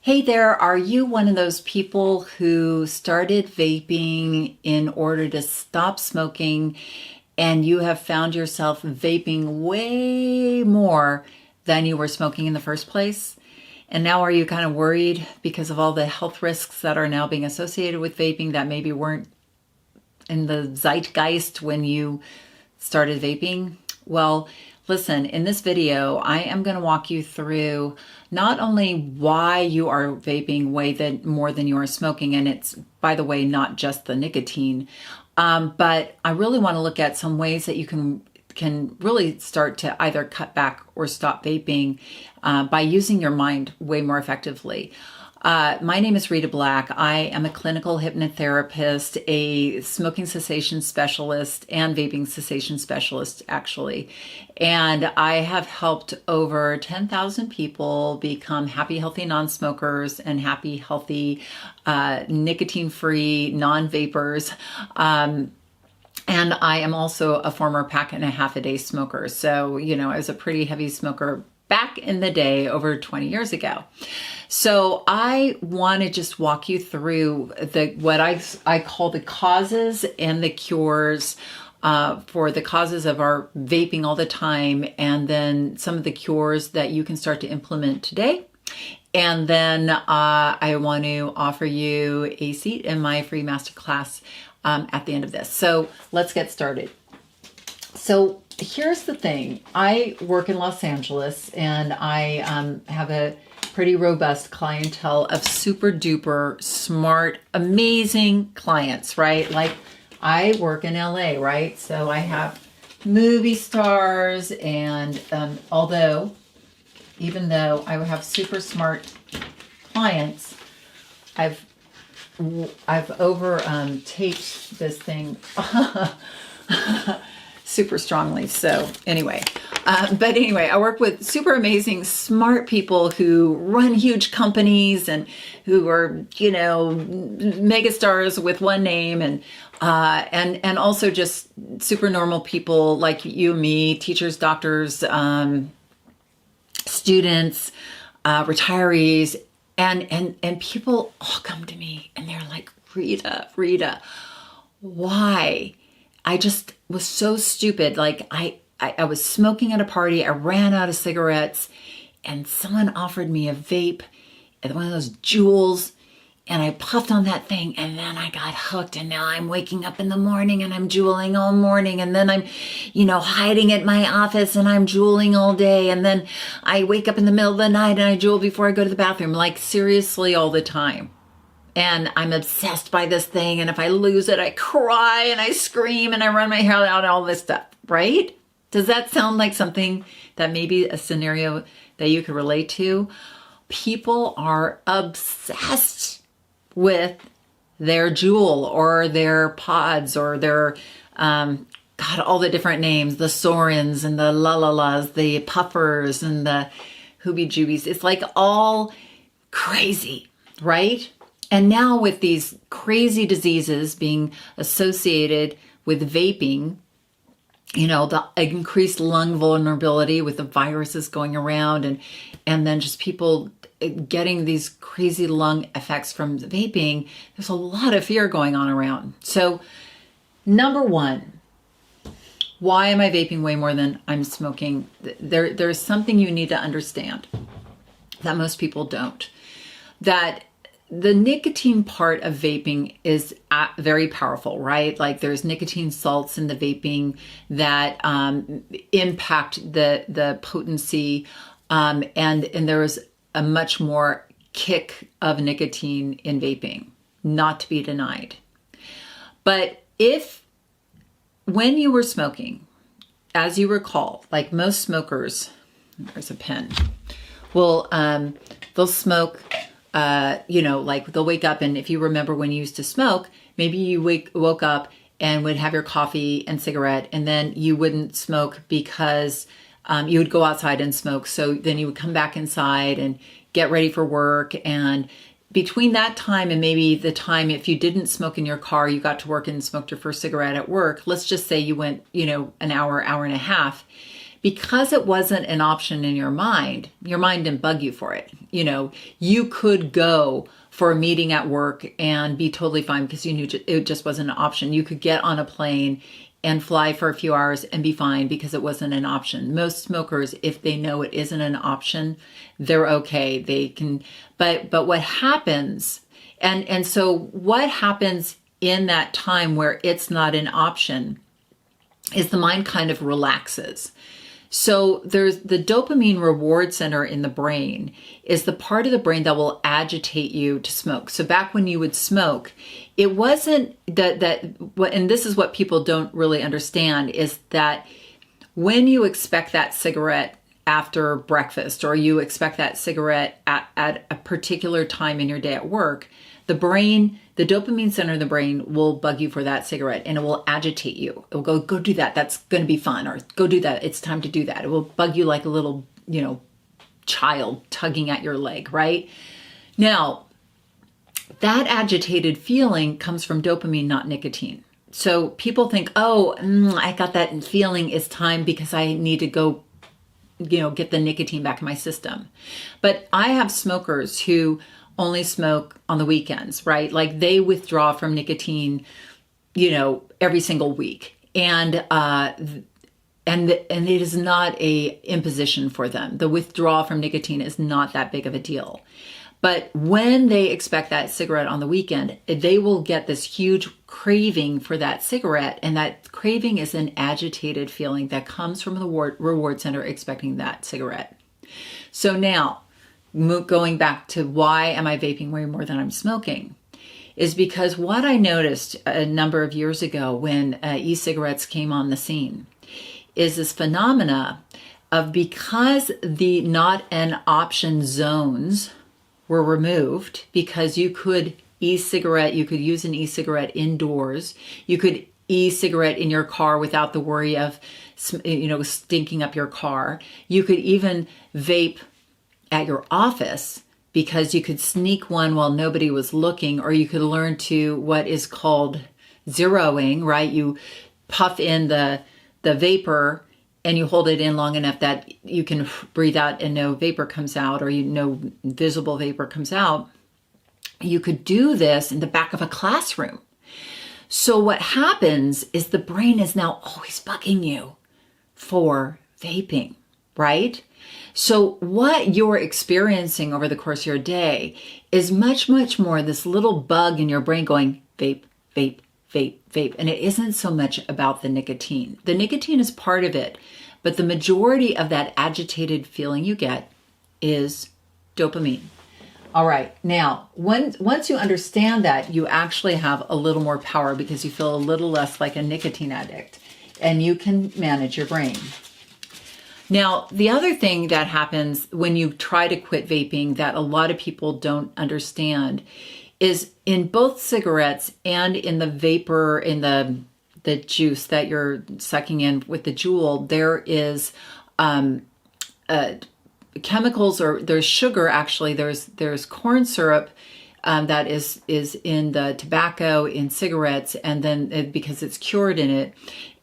Hey there, are you one of those people who started vaping in order to stop smoking and you have found yourself vaping way more than you were smoking in the first place? And now are you kind of worried because of all the health risks that are now being associated with vaping that maybe weren't in the zeitgeist when you started vaping? Well, listen, in this video, I am going to walk you through not only why you are vaping way more than you are smoking, and it's, by the way, not just the nicotine, but I really want to look at some ways that you can really start to either cut back or stop vaping by using your mind way more effectively. My name is Rita Black. I am a clinical hypnotherapist, a smoking cessation specialist, and vaping cessation specialist, actually. And I have helped over 10,000 people become happy, healthy non-smokers and happy, healthy, nicotine-free non-vapors. And I am also a former pack and a half a day smoker. So, I was a pretty heavy smoker back in the day over 20 years ago. So I want to just walk you through what I call the causes and the cures for the causes of our vaping all the time, and then some of the cures that you can start to implement today. And then I want to offer you a seat in my free masterclass at the end of this. So let's get started. So here's the thing. I work in Los Angeles, and I have a pretty robust clientele of super duper smart, amazing clients, right? Like I work in LA, right? So I have movie stars, and even though I have super smart clients, I've over taped this thing super strongly. So anyway, I work with super amazing, smart people who run huge companies and who are, megastars with one name, and also just super normal people like you and me, teachers, doctors, students, retirees, and people all come to me and they're like, Rita, why? I just was so stupid. Like I was smoking at a party. I ran out of cigarettes and someone offered me a vape, one of those Juuls, and I puffed on that thing and then I got hooked, and now I'm waking up in the morning and I'm Juuling all morning, and then I'm, hiding at my office and I'm Juuling all day, and then I wake up in the middle of the night and I Juul before I go to the bathroom, like seriously all the time. And I'm obsessed by this thing. And if I lose it, I cry and I scream and I run my hair out and all this stuff, right? Does that sound like something that maybe a scenario that you could relate to? People are obsessed with their Juul or their pods or their, all the different names, the Sorens and the la-la-las, the puffers and the hoobie-joobies. It's like all crazy, right? And now with these crazy diseases being associated with vaping, the increased lung vulnerability with the viruses going around, and then just people getting these crazy lung effects from vaping, there's a lot of fear going on around. So number one, why am I vaping way more than I'm smoking? There's something you need to understand that most people don't. That the nicotine part of vaping is very powerful, right? Like there's nicotine salts in the vaping that impact the potency, and there is a much more kick of nicotine in vaping, not to be denied. But when you were smoking, as you recall, like most smokers, there's a pen, they'll smoke. Like they'll wake up, and if you remember when you used to smoke, maybe you woke up and would have your coffee and cigarette, and then you wouldn't smoke because you would go outside and smoke. So then you would come back inside and get ready for work. And between that time and maybe the time, if you didn't smoke in your car, you got to work and smoked your first cigarette at work, let's just say you went, an hour and a half. because it wasn't an option in your mind didn't bug you for it. You could go for a meeting at work and be totally fine because you knew it just wasn't an option. You could get on a plane and fly for a few hours and be fine because it wasn't an option. Most smokers, if they know it isn't an option, they're okay. They can, but what happens, and so what happens in that time where it's not an option is the mind kind of relaxes. So there's the dopamine reward center in the brain is the part of the brain that will agitate you to smoke. So back when you would smoke, it wasn't that, and this is what people don't really understand, is that when you expect that cigarette after breakfast, or you expect that cigarette at a particular time in your day at work, the brain, the dopamine center of the brain will bug you for that cigarette, and it will agitate you. It will go do that. That's going to be fun. Or go do that. It's time to do that. It will bug you like a little, child tugging at your leg, right? Now, that agitated feeling comes from dopamine, not nicotine. So people think, I got that feeling. It's time because I need to go, get the nicotine back in my system. But I have smokers who only smoke on the weekends, right? Like they withdraw from nicotine, every single week. And it is not a imposition for them. The withdrawal from nicotine is not that big of a deal. But when they expect that cigarette on the weekend, they will get this huge craving for that cigarette. And that craving is an agitated feeling that comes from the reward center expecting that cigarette. So now, going back to why am I vaping way more than I'm smoking, is because what I noticed a number of years ago when e-cigarettes came on the scene is this phenomena of, because the not an option zones were removed, because you could use an e-cigarette indoors, you could e-cigarette in your car without the worry of, stinking up your car. You could even vape at your office because you could sneak one while nobody was looking, or you could learn to what is called zeroing, right? You puff in the vapor and you hold it in long enough that you can breathe out and no vapor comes out, or no visible vapor comes out. You could do this in the back of a classroom. So what happens is the brain is now always bugging you for vaping, right? So what you're experiencing over the course of your day is much, much more this little bug in your brain going vape, vape, vape, vape. And it isn't so much about the nicotine. The nicotine is part of it, but the majority of that agitated feeling you get is dopamine. All right. Now, once you understand that, you actually have a little more power because you feel a little less like a nicotine addict, and you can manage your brain. Now, the other thing that happens when you try to quit vaping that a lot of people don't understand is in both cigarettes and in the vapor, in the juice that you're sucking in with the Juul, there is chemicals, or there's sugar. Actually, there's corn syrup that is in the tobacco, in cigarettes, and then because it's cured in it.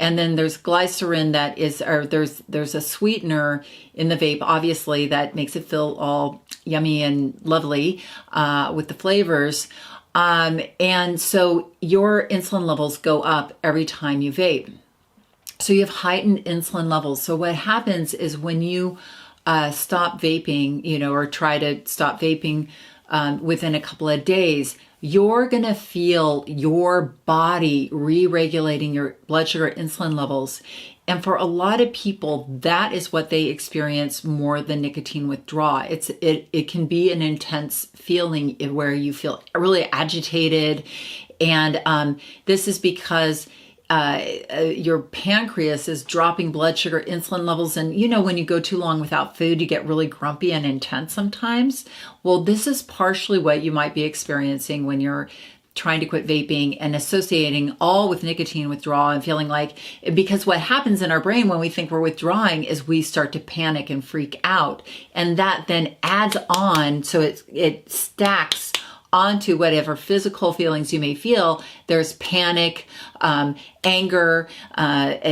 And then there's glycerin that is, or there's a sweetener in the vape, obviously, that makes it feel all yummy and lovely with the flavors. And so your insulin levels go up every time you vape. So you have heightened insulin levels. So what happens is when you stop vaping, or try to stop vaping within a couple of days, you're going to feel your body re-regulating your blood sugar insulin levels. And for a lot of people, that is what they experience more than nicotine withdrawal. It can be an intense feeling where you feel really agitated. And this is because your pancreas is dropping blood sugar insulin levels. And when you go too long without food, you get really grumpy and intense sometimes. Well, this is partially what you might be experiencing when you're trying to quit vaping and associating all with nicotine withdrawal and feeling like, because what happens in our brain when we think we're withdrawing is we start to panic and freak out. And that then adds on. So it stacks onto whatever physical feelings you may feel. There's panic, anger,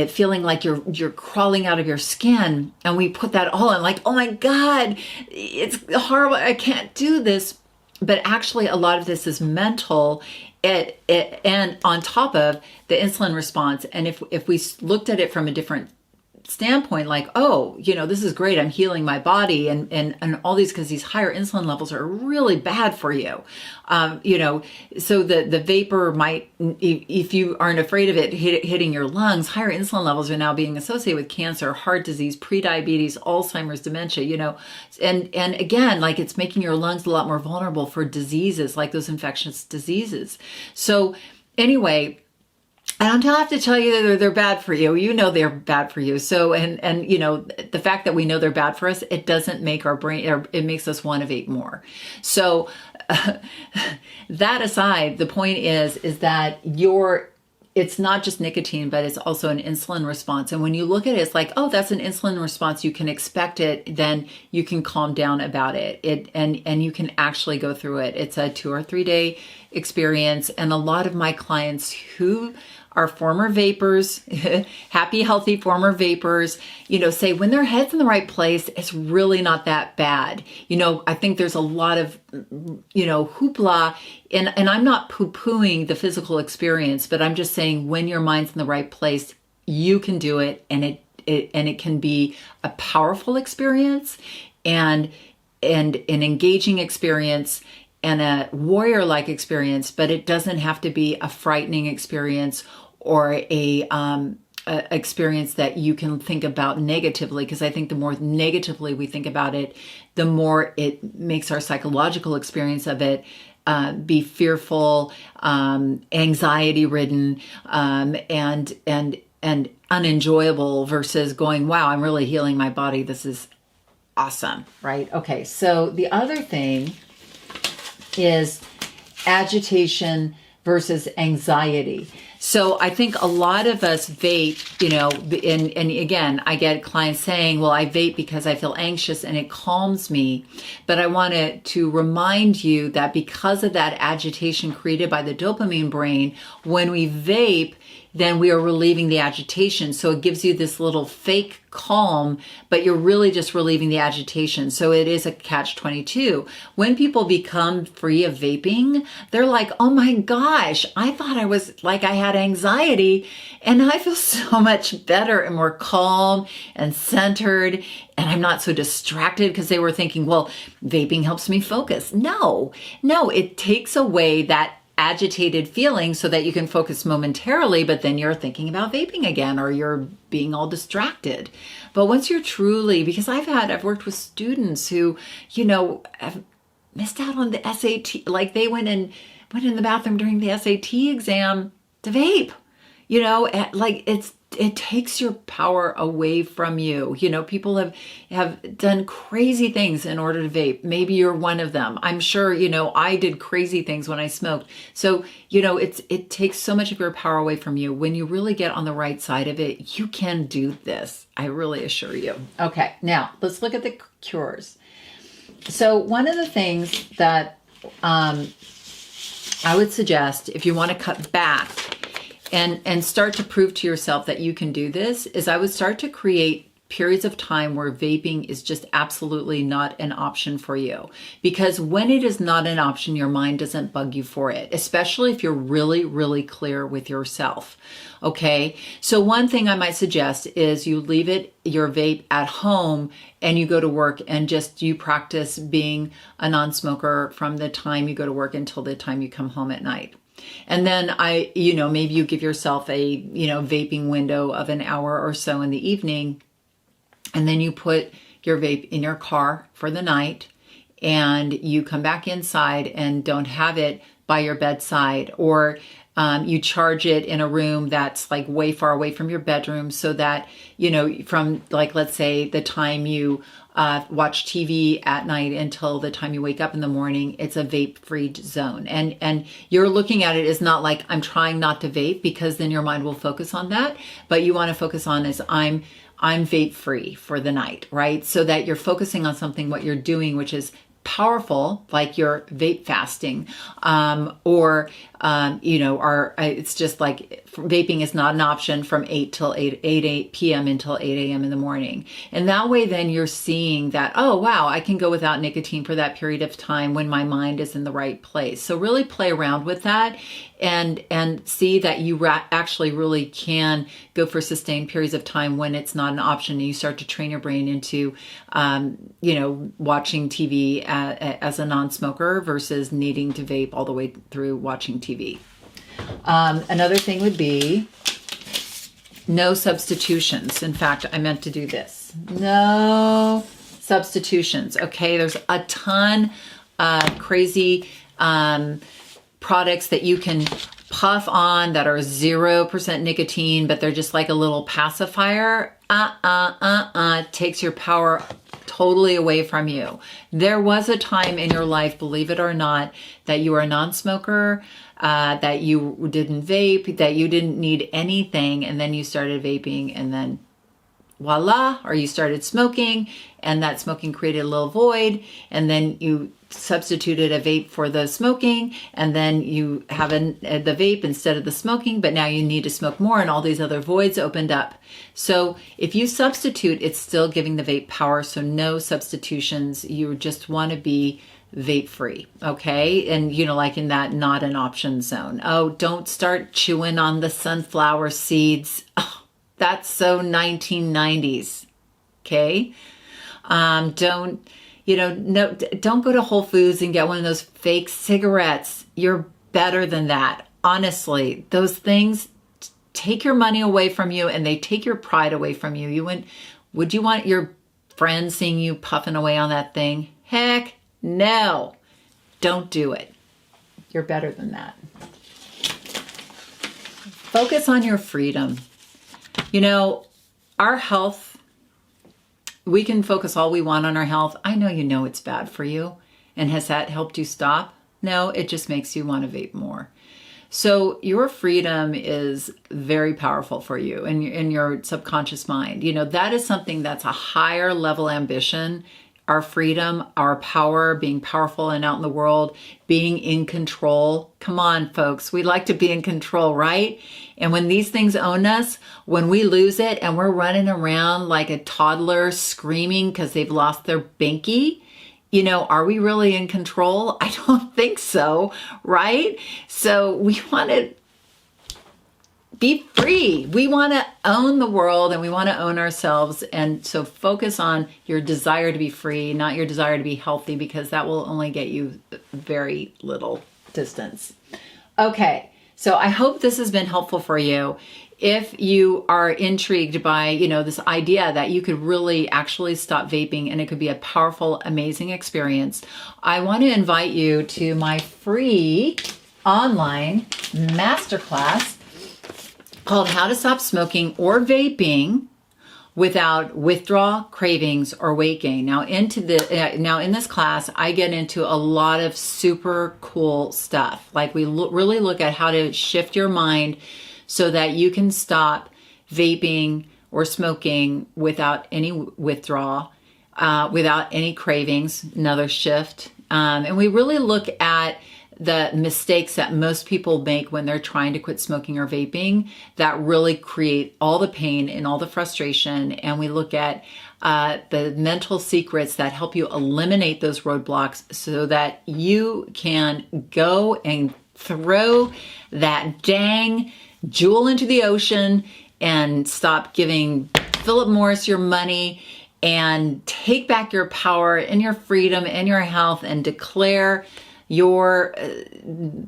feeling like you're crawling out of your skin. And we put that all in like, oh my God, it's horrible. I can't do this. But actually, a lot of this is mental. And on top of the insulin response. And if we looked at it from a different standpoint, like, oh, this is great, I'm healing my body and all these, because these higher insulin levels are really bad for you. So the vapor might, if you aren't afraid of it hitting your lungs, higher insulin levels are now being associated with cancer, heart disease, prediabetes, Alzheimer's, dementia, and again, like, it's making your lungs a lot more vulnerable for diseases like those infectious diseases. So anyway, I don't have to tell you that they're bad for you. They're bad for you. So, and the fact that we know they're bad for us, it doesn't make our brain, or it makes us want to vape more. So that aside, the point is that it's not just nicotine, but it's also an insulin response. And when you look at it, it's like, oh, that's an insulin response. You can expect it. Then you can calm down about it. And you can actually go through it. It's a 2 or 3 day experience. And a lot of my clients who are former vapors, happy, healthy former vapors, say when their head's in the right place, it's really not that bad. I think there's a lot of, hoopla, and I'm not poo-pooing the physical experience, but I'm just saying when your mind's in the right place, you can do it, and it can be a powerful experience and an engaging experience and a warrior-like experience, but it doesn't have to be a frightening experience or a experience that you can think about negatively, because I think the more negatively we think about it, the more it makes our psychological experience of it be fearful, anxiety-ridden, and unenjoyable, versus going, wow, I'm really healing my body. This is awesome, right? Okay, so the other thing is agitation versus anxiety. So I think a lot of us vape, and again, I get clients saying, well, I vape because I feel anxious and it calms me. But I wanted to remind you that because of that agitation created by the dopamine brain, when we vape, then we are relieving the agitation. So it gives you this little fake calm, but you're really just relieving the agitation. So it is a catch-22. When people become free of vaping, they're like, oh my gosh, I thought I was like, I had anxiety, and I feel so much better and more calm and centered, and I'm not so distracted, because they were thinking, well, vaping helps me focus. No, it takes away that agitated feeling so that you can focus momentarily, but then you're thinking about vaping again, or you're being all distracted. But once you're truly, because I've worked with students who, have missed out on the SAT, like they went in the bathroom during the SAT exam to vape, like it takes your power away from you. People have done crazy things in order to vape. Maybe you're one of them. I'm sure, I did crazy things when I smoked. So, it takes so much of your power away from you. When you really get on the right side of it, you can do this. I really assure you. Okay, now let's look at the cures. So one of the things that I would suggest if you want to cut back and start to prove to yourself that you can do this, is I would start to create periods of time where vaping is just absolutely not an option for you. Because when it is not an option, your mind doesn't bug you for it, especially if you're really, really clear with yourself. Okay. So one thing I might suggest is you leave your vape at home, and you go to work, and just you practice being a non-smoker from the time you go to work until the time you come home at night. And then maybe you give yourself a, vaping window of an hour or so in the evening, and then you put your vape in your car for the night, and you come back inside and don't have it by your bedside, or you charge it in a room that's like way far away from your bedroom, so that, from like, let's say the time you watch TV at night until the time you wake up in the morning, it's a vape-free zone. And you're looking at it as not like, I'm trying not to vape, because then your mind will focus on that. But you want to focus on is I'm vape-free for the night, right? So that you're focusing on something, what you're doing, which is powerful, like your vape fasting, it's just like vaping is not an option from 8 p.m. until 8 a.m. in the morning. And that way, then you're seeing that, oh, wow, I can go without nicotine for that period of time when my mind is in the right place. So really play around with that and see that you actually really can go for sustained periods of time when it's not an option, and you start to train your brain into, watching TV as a non-smoker versus needing to vape all the way through watching TV. Another thing would be no substitutions. In fact, I meant to do this. No substitutions. Okay, there's a ton of crazy products that you can puff on that are 0% nicotine, but they're just like a little pacifier. Takes your power totally away from you. There was a time in your life, believe it or not, that you were a non-smoker, that you didn't vape, that you didn't need anything, and then you started vaping, and then voila, or you started smoking, and that smoking created a little void, and then you substituted a vape for the smoking, and then you have the vape instead of the smoking, but now you need to smoke more, and all these other voids opened up. So if you substitute, it's still giving the vape power, so no substitutions. You just want to be vape free, okay? And like in that not an option zone. Oh, don't start chewing on the sunflower seeds. Oh, that's so 1990s, okay? Don't go to Whole Foods and get one of those fake cigarettes. You're better than that. Honestly, those things take your money away from you, and they take your pride away from you. Would you want your friends seeing you puffing away on that thing? Heck no. Don't do it. You're better than that. Focus on your freedom. Our health, we can focus all we want on our health. I know it's bad for you. And has that helped you stop? No, it just makes you want to vape more. So your freedom is very powerful for you in your subconscious mind. That is something that's a higher level ambition. Our freedom, our power, being powerful and out in the world, being in control. Come on, folks. We like to be in control, right? And when these things own us, when we lose it and we're running around like a toddler screaming because they've lost their binky, are we really in control? I don't think so, right? So we want to be free. We want to own the world, and we want to own ourselves. And so focus on your desire to be free, not your desire to be healthy, because that will only get you very little distance. Okay. So I hope this has been helpful for you. If you are intrigued by, this idea that you could really actually stop vaping and it could be a powerful, amazing experience, I want to invite you to my free online masterclass called How to Stop Smoking or Vaping Without Withdrawal, Cravings, or Weight Gain. Now in this class, I get into a lot of super cool stuff. Like we really look at how to shift your mind so that you can stop vaping or smoking without any withdrawal, without any cravings, another shift. And we really look at the mistakes that most people make when they're trying to quit smoking or vaping that really create all the pain and all the frustration. And we look at the mental secrets that help you eliminate those roadblocks so that you can go and throw that dang Juul into the ocean and stop giving Philip Morris your money and take back your power and your freedom and your health and declare your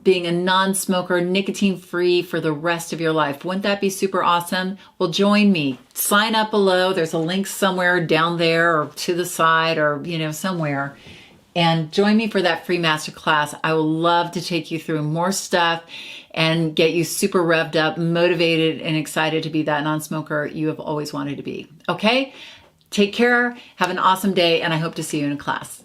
being a non-smoker, nicotine-free for the rest of your life. Wouldn't that be super awesome? Well, join me. Sign up below. There's a link somewhere down there or to the side or, somewhere. And join me for that free masterclass. I would love to take you through more stuff and get you super revved up, motivated, and excited to be that non-smoker you have always wanted to be. Okay? Take care. Have an awesome day, and I hope to see you in class.